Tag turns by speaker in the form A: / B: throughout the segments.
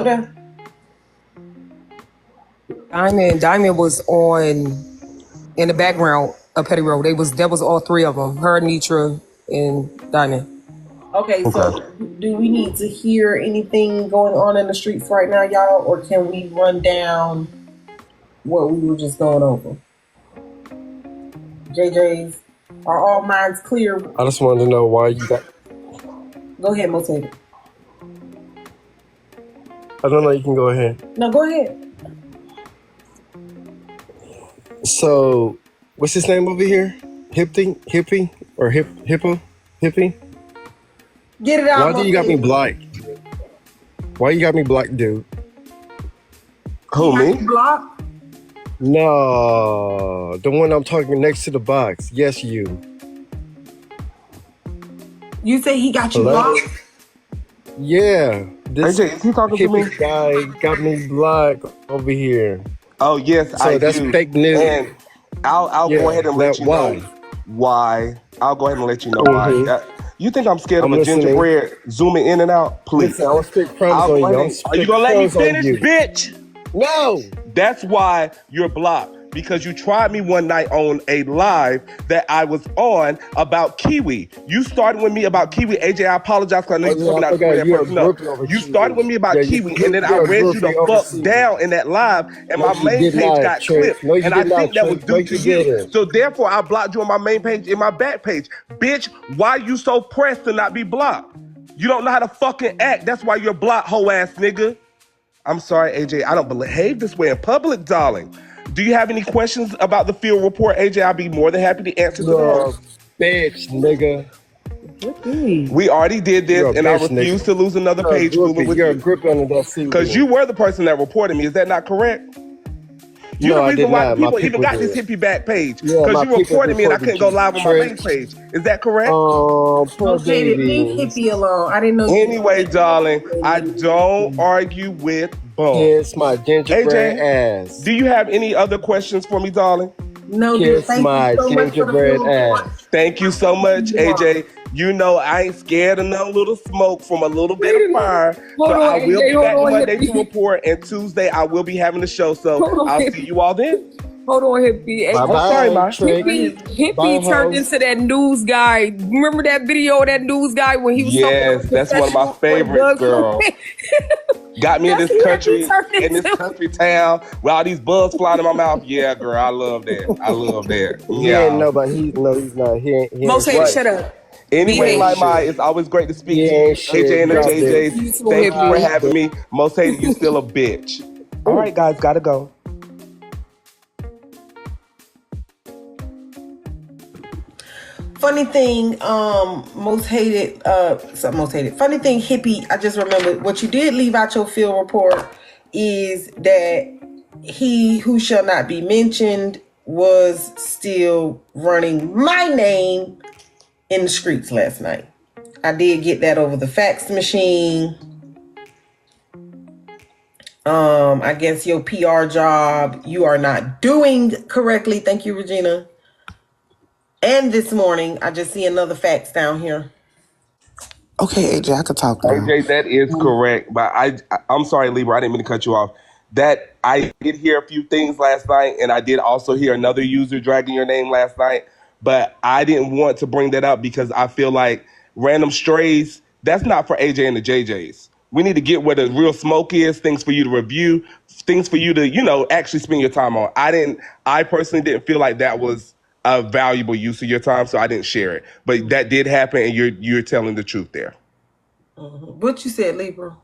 A: Okay.
B: Diamond was on in the background of Petty Road. That was all three of them. Her, Nitra, and Diamond.
A: Okay, so
C: Okay.
A: do we need to hear anything going on in the streets right now, y'all, or can we run down what we were just going over? JJ's, are all minds clear?
C: I just wanted to know why you got.
A: Go ahead, Motated.
C: I don't know. You can go ahead.
A: No, go ahead.
C: So, what's his name over here? Hippie, or hippo, hippie?
A: Get it out,
C: Why do you got me
A: Motated.
C: blocked? Why you got me blocked, dude?
D: Who,
A: Got
D: me?
A: you blocked?
C: No, the one I'm talking next to the box. Yes, you.
A: You say he got you
C: Hello?
A: blocked?
C: Yeah, this
D: AJ, is he talking to me?
C: hippie guy got me blocked over here.
D: Oh, yes,
C: So
D: I
C: that's
D: do.
C: fake news.
D: And I'll
C: Yeah,
D: go ahead and let
C: now
D: you
C: why?
D: know why. I'll go ahead and let you know why. You think I'm scared of
C: I'm
D: a
C: listening.
D: gingerbread zooming in and out? Please.
C: Listen, I'm gonna spit crumbs
D: I'll
C: on
D: go
C: you.
D: ahead
C: I'm
D: and, are you
C: spit
D: gonna let me
C: crumbs on
D: finish,
C: you.
D: bitch?
C: No.
D: That's why you're blocked. Because you tried me one night on a live that I was on about Kiwi. You started with me about Kiwi. AJ, I apologize because I know
C: Oh
D: you're
C: yeah,
D: talking
C: I
D: out
C: forgot
D: that
C: you're a
D: person up.
C: groupie over
D: You started with
C: Kiwi.
D: me about
C: Yeah,
D: Kiwi, and then I
C: you're a
D: read you the
C: groupie over
D: fuck
C: Kiwi.
D: down in that live, and
C: No,
D: my
C: you
D: main
C: did
D: page
C: not,
D: got
C: Trick.
D: clipped.
C: No, you
D: And I
C: did not,
D: think that was
C: Trick. No,
D: due to
C: you
D: you.
C: didn't.
D: So therefore, I blocked you on my main page and my back page. Bitch, why you so pressed to not be blocked? You don't know how to fucking act. That's why you're blocked, hoe ass nigga. I'm sorry, AJ. I don't behave this way in public, darling. Do you have any questions about the field report, AJ? I'll be more than happy to answer to
C: You're a
D: those.
C: bitch, nigga.
D: We already did this,
C: You're a
D: and I
C: bitch,
D: refuse
C: nigga.
D: to lose another
C: You're a
D: page fooling
C: groupie.
D: with
C: You're a
D: you.
C: groupie under that
D: Because
C: seaweed.
D: you were the person that reported me. Is that not correct? You
C: No,
D: the
C: I
D: reason
C: did
D: why the
C: not. My
D: people even
C: people
D: got this
C: did.
D: hippie back page.
C: Yeah,
D: Because
C: my
D: you
C: people
D: reported me and I couldn't
C: reported
D: go
C: you,
D: live on my
C: Trick.
D: main page. Is that correct?
C: Poor
A: Motated, leave
C: baby.
A: Hippie alone. I didn't know you
D: Anyway, darling, I
A: was
D: don't argue with bums.
C: Kiss my gingerbread
D: AJ,
C: ass.
D: do you have any other questions for me, darling?
A: No, dear.
C: Kiss
A: Thank you
C: my
A: so much for the
C: gingerbread
A: field report.
C: ass.
D: Thank you
A: I'll
D: so
A: talk to
D: much,
A: you tomorrow.
D: AJ. You know I ain't scared of no little smoke from a little bit
B: Wait
D: of
B: a minute.
D: fire. So
B: Hold
D: I
B: on,
D: will
B: AJ.
D: be
B: Hold
D: back
B: on,
D: Monday to
B: Hippie.
D: report, and Tuesday I will be having the show. So
B: Hold on,
D: I'll see
B: Hippie.
D: you all then.
B: Hold on, Hippie.
C: Bye
D: Oh,
B: AJ.
D: sorry,
C: bye,
D: Ma.
C: Trick. Bye,
B: Hippie turned
C: hoes.
B: into that news guy. Remember that video of that news guy when he was talking
D: Yes,
B: about
D: that's one of my
B: confessional on
D: favorites,
B: Doug Flume?
D: girl. Got me in
B: That's
D: this
B: who Hippie
D: country,
B: turned
D: in this
B: into.
D: country town, with all these bugs flying in my mouth. Yeah, girl, I love that. I love that.
C: He ain't
D: Yeah.
C: no, but he's not. He ain't
B: Most hated,
C: shit.
D: Right.
B: shut up.
C: He
D: Anyway,
C: ain't
B: Behave.
D: my
C: shit.
D: it's always great to
C: He
D: speak to
C: ain't
D: you, AJ
C: shit.
D: and the
C: Drop it.
D: JJs.
B: You too,
D: Thank you for
B: Hippie.
D: having me. Most hated, you still a bitch. All right, guys, gotta go.
A: Funny thing, most hated, most hated. Funny thing, Hippie, I just remembered what you did leave out your field report is that he who shall not be mentioned was still running my name in the streets last night. I did get that over the fax machine. I guess your PR job you are not doing correctly. Thank you, Regina. And this morning, I just see another fax down here.
E: Okay, AJ, I could talk now.
D: AJ, that is correct, but I'm sorry, Libra, I didn't mean to cut you off. That I did hear a few things last night, and I did also hear another user dragging your name last night, but I didn't want to bring that up because I feel like random strays, that's not for AJ and the JJs. We need to get where the real smoke is, things for you to review, things for you to, actually spend your time on. I personally didn't feel like that was a valuable use of your time, so I didn't share it. But that did happen, and you're telling the truth there.
A: What you said, Libra?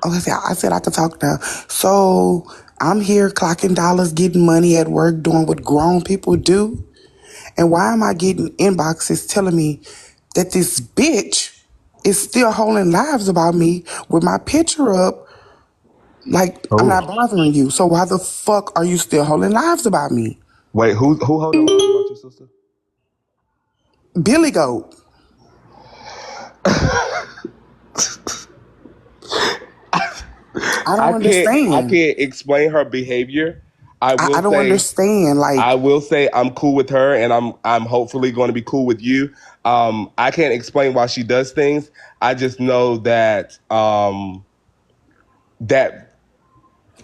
E: Okay, so I said I could talk now. So I'm here clocking dollars, getting money at work, doing what grown people do. And why am I getting inboxes telling me that this bitch is still holding lives about me with my picture up? Like, I'm
D: Oh.
E: not bothering you. So why the fuck are you still holding lives about me?
D: Wait, who holding lies about your sister?
E: Billy Goat. I don't
D: I
E: understand.
D: can't explain her behavior. I
E: I
D: will
E: don't
D: say
E: understand.
D: I
E: Like,
D: will say I'm cool with her, and I'm hopefully going to be cool with you. I can't explain why she does things. I just know that that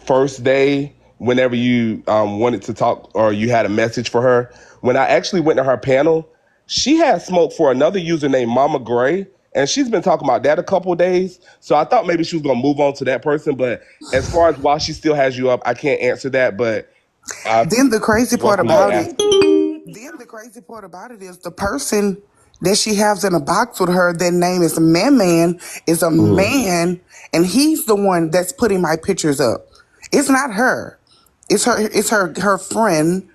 D: first day, whenever you wanted to talk or you had a message for her, when I actually went to her panel, she had smoke for another user named Mama Gray, and she's been talking about that a couple of days. So I thought maybe she was gonna move on to that person. But as far as why she still has you up, I can't answer that. But I
E: Then the crazy part
D: welcome you to
E: about
D: ask.
E: it, is the person that she has in a box with her, that name is Man, is a man, and he's the one that's putting my pictures up. It's not her. It's her friend,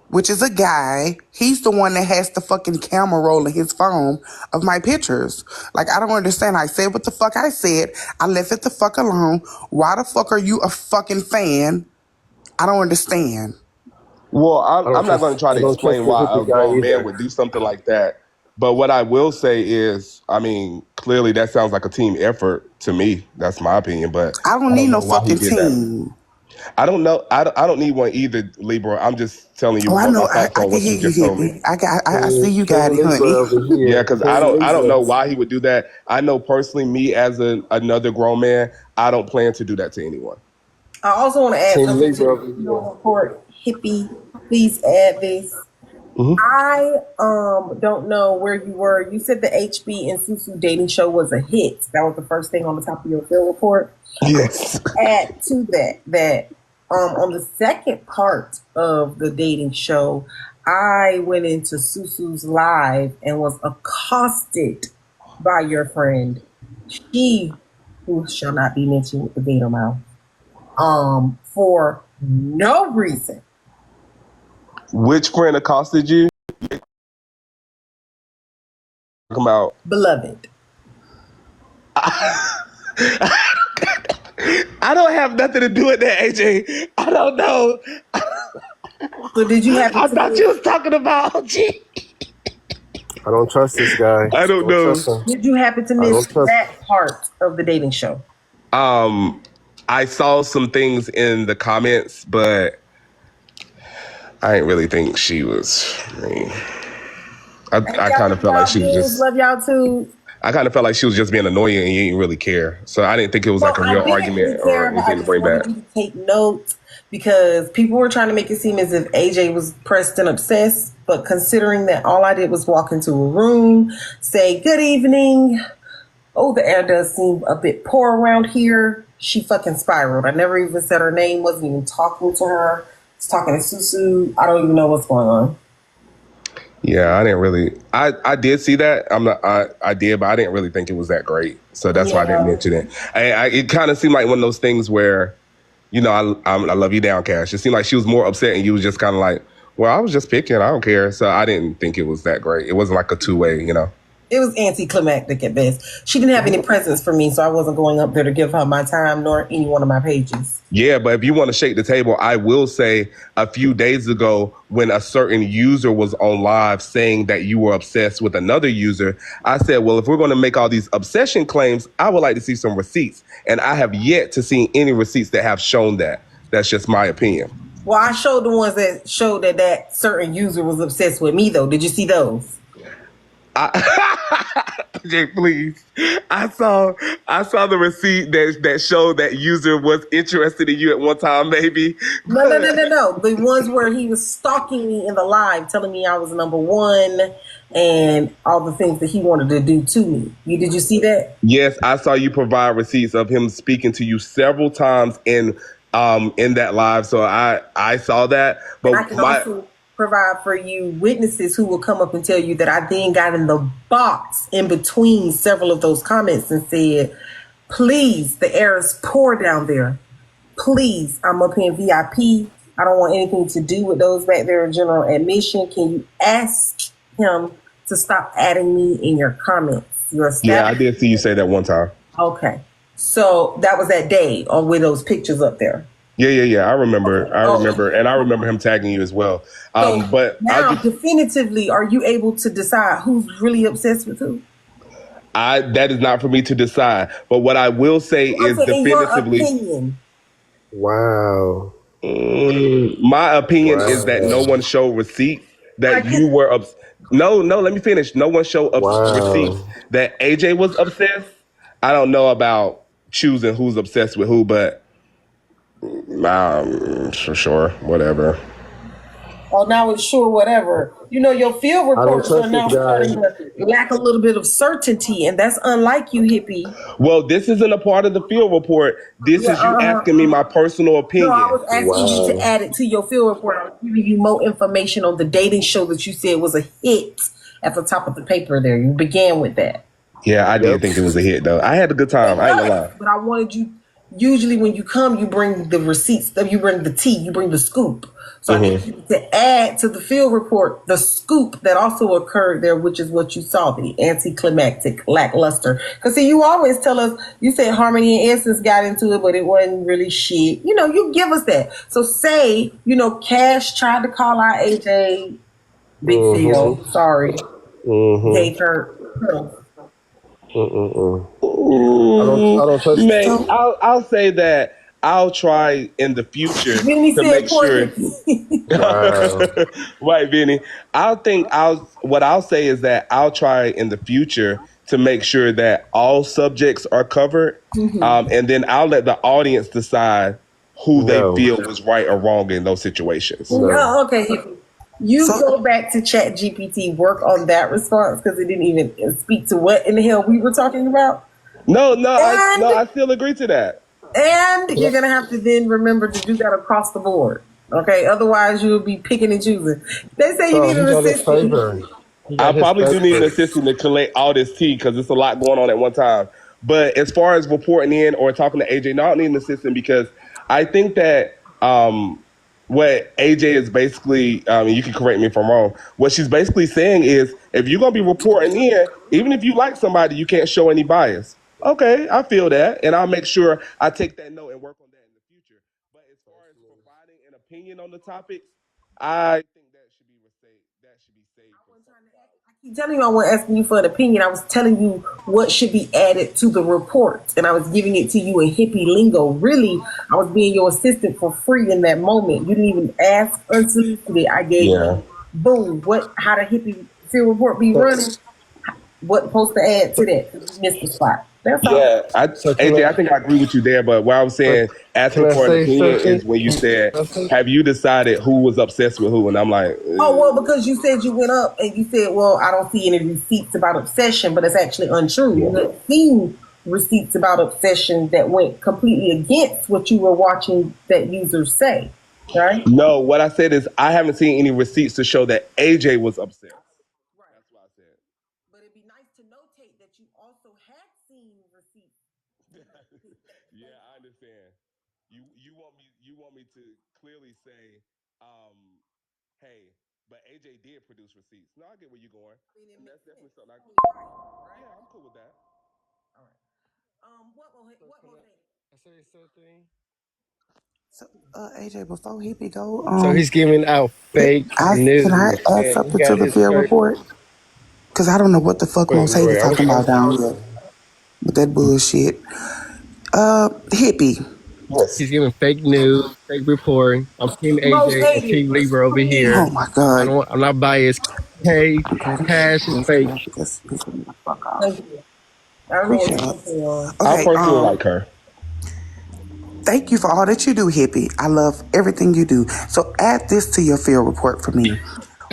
E: which is a guy. He's the one that has the fucking camera roll in his phone of my pictures. Like, I don't understand. I said what the fuck I said. I left it the fuck alone. Why the fuck are you a fucking fan? I don't understand.
D: Well,
C: I don't
D: I'm not going to
C: trust.
D: try
C: I
D: to
C: don't trust
D: explain
C: the
D: why a
C: hippie guy
D: grown man
C: either.
D: would do something like that. But what I will say is, I mean, clearly that sounds like a team effort to me. That's my opinion. But
E: I don't
D: I
E: need
D: don't
E: no
D: know why he
E: fucking
D: did that.
E: team.
D: I don't know. I don't need one either, Libra. I'm just telling you
E: Oh, I
D: what
E: know.
D: my
E: I,
D: thoughts
E: I
D: on
E: can
D: what
E: hear
D: you
E: you,
D: just told me.
E: hippie. I see you got
C: Team
E: it, honey.
C: Libra over
D: Yeah,
C: here.
D: because
C: Team
D: I don't
C: Libra.
D: know why he would do that. I know personally, me as another grown man, I don't plan to do that to anyone.
A: I also want to add
C: Team
A: something to
C: Libra
A: the
C: over
A: field
C: here.
A: report. Hippie, please add this.
D: Mm-hmm.
A: I don't know where you were. You said the HB and Susu dating show was a hit. That was the first thing on the top of your field report.
D: Yes.
A: Add to that on the second part of the dating show, I went into Susu's live and was accosted by your friend. She, who shall not be mentioned with the gator mouth, for no reason.
D: Which friend accosted you? Talking about.
A: Beloved.
D: I don't have nothing to do with that, AJ. I don't know.
A: So did you happen
D: I
A: to
D: thought
A: miss
D: you was talking about OG.
C: I don't trust this guy.
D: I don't
C: Don't
D: know.
C: trust him.
A: did you happen to
C: I
A: miss
C: don't trust.
A: that part of the dating show?
D: I saw some things in the comments, but I didn't really think she was. I mean, I kind of felt like she was just.
A: Love y'all too.
D: I kind of felt like she was just being annoying and you didn't really care. So I didn't think it was
A: Well,
D: like a
A: I
D: real
A: didn't really
D: argument or
A: care, but I
D: anything to
A: just
D: bring back.
A: wanted you to take note because people were trying to make it seem as if AJ was pressed and obsessed. But considering that all I did was walk into a room, say good evening. Oh, the air does seem a bit poor around here. She fucking spiraled. I never even said her name. Wasn't even talking to her. Was talking to Susu. I don't even know what's going on.
D: Yeah, I didn't really. I did see that. I did, but I didn't really think it was that great. So that's why I didn't mention it. It kind of seemed like one of those things where, I love you, Downcast. It seemed like she was more upset, and you was just kind of like, well, I was just picking. I don't care. So I didn't think it was that great. It wasn't like a two-way.
A: It was anticlimactic at best. She didn't have any presents for me, so I wasn't going up there to give her my time nor any one of my pages.
D: Yeah, but if you want to shake the table, I will say a few days ago when a certain user was on live saying that you were obsessed with another user, I said, well, if we're going to make all these obsession claims, I would like to see some receipts. And I have yet to see any receipts that have shown that. That's just my opinion.
A: Well, I showed the ones that showed that certain user was obsessed with me, though. Did you see those?
D: Jay, please. I saw the receipt that showed that user was interested in you at one time, maybe.
A: No. The ones where he was stalking me in the live, telling me I was number one and all the things that he wanted to do to me. Did you see that?
D: Yes, I saw you provide receipts of him speaking to you several times in that live. So I saw that. But
A: and I can also provide for you witnesses who will come up and tell you that I then got in the box in between several of those comments and said, please, the air is poor down there. Please, I'm up here in VIP. I don't want anything to do with those back there in general admission. Can you ask him to stop adding me in your comments?
D: Yeah, I did see you say that one time.
A: Okay. So that was that day with those pictures up there.
D: Yeah. I remember. And I remember him tagging you as well. But
A: now, definitively, are you able to decide who's really obsessed with who?
D: That is not for me to decide. But what I will say is definitively.
A: In your opinion.
C: Wow.
D: My opinion is that no one showed receipts that you were No, let me finish. No one showed receipts that AJ was obsessed. I don't know about choosing who's obsessed with who, but sure, whatever.
A: Oh, now it's sure whatever. You know, your field
C: I don't
A: reports are
C: trust this
A: now
C: guy.
A: starting to lack a little bit of certainty, and that's unlike you, hippie.
D: Well, this isn't a part of the field report. This
A: Yeah,
D: is you asking me my personal
A: No, I
D: opinion.
A: was asking you to add it to your field report. I was giving you more information on the dating show that you said was a hit at the top of the paper there. You began with that.
D: Yeah, I did
C: Yep.
D: think it was a hit though. I had a good time.
A: It
D: I ain't gonna
A: was,
D: lie.
A: but I wanted you. Usually, when you come, you bring the receipts. You bring the tea. You bring the scoop. So I need you to add to the field report the scoop that also occurred there, which is what you saw, the anticlimactic, lackluster. Because see, you always tell us. You said Harmony and Essence got into it, but it wasn't really shit. You know, you give us that. So say, Cash tried to call out AJ. Big Phil, sorry, gave her.
C: I don't trust.
D: Man,
E: So,
D: I'll say that I'll try in the future
A: Vinny
D: to
A: said,
D: make
A: "Poor
D: sure.
A: hippie."
C: Wow.
D: Right, Vinny. What I'll say is that I'll try in the future to make sure that all subjects are covered, and then I'll let the audience decide who they
C: No.
D: feel was right or wrong in those situations.
C: No.
A: Oh, okay, hippie. You
E: so
A: go back to Chat GPT, work on that response because it didn't even speak to what in the hell we were talking about.
D: I still agree to that.
A: And you're gonna have to then remember to do that across the board. Okay, otherwise you'll be picking and choosing. They say you
C: So
A: need
C: he
A: an
C: got his
A: assistant.
C: favor. He
D: I
C: got his
D: probably do need an
C: favor.
D: assistant to collect all this tea because it's a lot going on at one time. But as far as reporting in or talking to AJ, no, I don't need an assistant because I think that what AJ is basically, you can correct me if I'm wrong, what she's basically saying is if you're going to be reporting in, even if you like somebody, you can't show any bias. Okay, I feel that. And I'll make sure I take that note and work on that in the future. But as far as providing an opinion on the topics, I think that should be saved for certain
A: I keep telling you I wasn't asking you for an opinion. I was telling you what should be added to the report, and I was giving it to you in hippie lingo. Really, I was being your assistant for free in that moment. You didn't even ask unsolicited. I gave
D: Yeah.
A: you boom. How the hippie field report be
C: So,
A: running? What supposed to add to that? 'Cause you missed the spot. That's all.
D: Yeah,
C: so
D: AJ, I think I agree with you there. But what I was
C: but
D: saying,
C: can
D: asking
C: I
D: for an
C: say
D: opinion
C: something?
D: is when you said,
C: Can I say-
D: "Have you decided who was obsessed with who?" And I'm like,
A: Oh, well, because you said you went up and you said, well, I don't see any receipts about obsession, but it's actually untrue. You had seen receipts about obsession that went completely against what you were watching that users say, right?
D: no. What I said is I haven't seen any receipts to show that AJ was obsessed. That's what I said.
A: But it'd be nice to notate that you also had seen receipts.
D: Yeah, I understand. You want me to clearly say, um, hey, but AJ did produce receipts. No, I get where you're going,
A: I mean, it
D: and that's
A: makes
D: definitely
A: sense.
D: something I.
A: Right?
D: Yeah, I'm cool with that.
A: All right.
C: So
A: What
C: can
A: will
C: I say something?
E: so AJ, before Hippie go,
C: So he's giving out fake
E: can I
C: news,
E: add
C: and he
E: something to
C: got
E: the
C: his
E: field
C: favor.
E: report? Because I don't know what the fuck
C: Wait,
E: Most
C: wait,
E: Hated
C: wait.
E: talking
C: I'm
E: about down here with that bullshit. Hippie.
C: He's giving fake news, fake reporting. I'm Team
A: Most
C: AJ and
A: hated.
C: Team Libra over here.
E: Oh my god.
C: I'm not biased. Hey,
E: Okay,
C: Cash is fake.
E: that's pissing me the fuck off.
A: Thank you. I don't know what
E: Appreciate
A: you're
E: it.
A: going on.
D: I
E: Okay,
D: personally like her.
E: thank you for all that you do, Hippie. I love everything you do. So add this to your field report for me.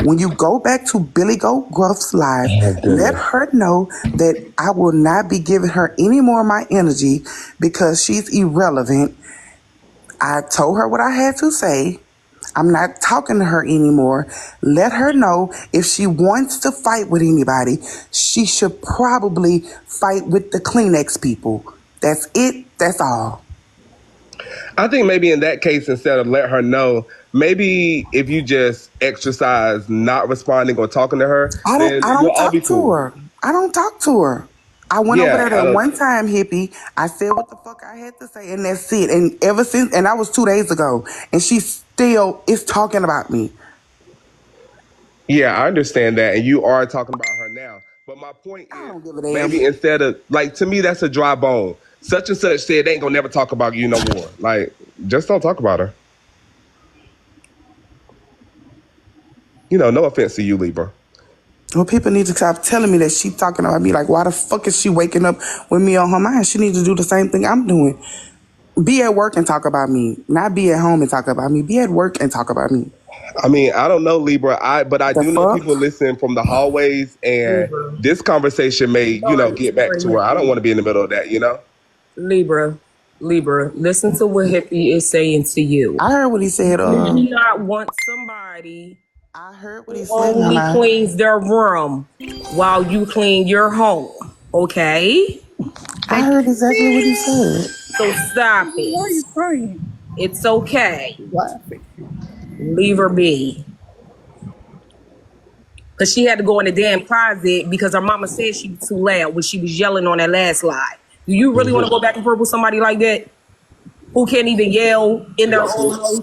E: When you go back to Billy Goat Gruff's live,
D: Oh
E: let
D: goodness.
E: her know that I will not be giving her any more of my energy because she's irrelevant. I told her what I had to say. I'm not talking to her anymore. Let her know if she wants to fight with anybody, she should probably fight with the Kleenex people. That's it. That's all.
D: I think maybe in that case, instead of let her know, maybe if you just exercise not responding or talking to her, then
E: I
D: we'll
E: don't
D: all be
E: talk to
D: cool.
E: her. I don't talk to her. I went over
D: Yeah,
E: there that one time, Hippie. I said what the fuck I had to say, and that's it. And ever since, and that was 2 days ago, and she still is talking about me.
D: yeah, I understand that, and you are talking about her now. But my point
E: I
D: is,
E: don't give a damn.
D: maybe instead of like to me, that's a dry bone. Such and such said they ain't gonna never talk about you no more. Like, just don't talk about her. No offense to you, Libra.
E: Well, people need to stop telling me that she talking about me. Like, why the fuck is she waking up with me on her mind? She needs to do the same thing I'm doing. Be at work and talk about me. Not be at home and talk about me. Be at work and talk about me.
D: I mean, I don't know, Libra. But I
E: The
D: do know people
E: fuck?
D: listen from the hallways, and
B: Libra.
D: this conversation may, get back to where I don't want to be in the middle of that.
B: Libra. Listen to what Hippie is saying to you.
E: I heard what he said.
B: You do not want somebody
E: I heard what he
B: who
E: said.
B: only
E: Nana.
B: cleans their room while you clean your home. Okay?
E: I heard exactly what he said.
B: So stop
F: Why are you
B: it.
F: crying?
B: It's okay.
F: Laughing.
B: Leave her be. Because she had to go in the damn closet because her mama said she was too loud when she was yelling on that last slide. Do you really want to go back and forth with somebody like that? Who can't even yell in their own house?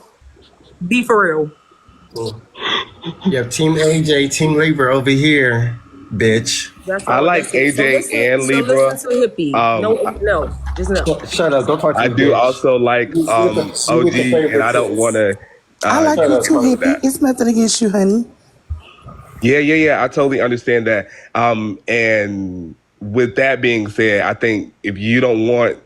B: Be for real.
C: You have Team AJ, Team Libra over here, bitch.
B: That's
D: I
B: all.
D: like
B: That's it.
D: AJ and Libra.
B: Listen to Hippie. No, just no.
C: Shut up. Don't talk to
D: I
C: me,
D: do
C: bitch.
D: also like
C: You with the
D: OG,
C: favorite
D: and I don't want to.
E: I like you too,
D: with
E: hippie.
D: that.
E: It's nothing against you, honey.
D: Yeah. I totally understand that. And with that being said, I think if you don't want,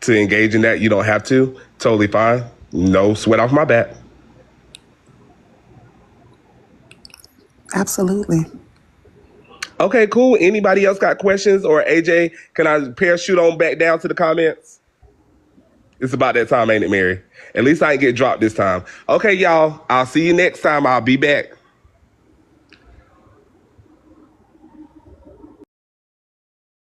D: to engage in that, you don't have to. Totally fine. No sweat off my back.
E: Absolutely.
D: Okay, cool. Anybody else got questions? Or AJ, can I parachute on back down to the comments? It's about that time, ain't it, Mary? At least I ain't get dropped this time. Okay, y'all. I'll see you next time. I'll be back.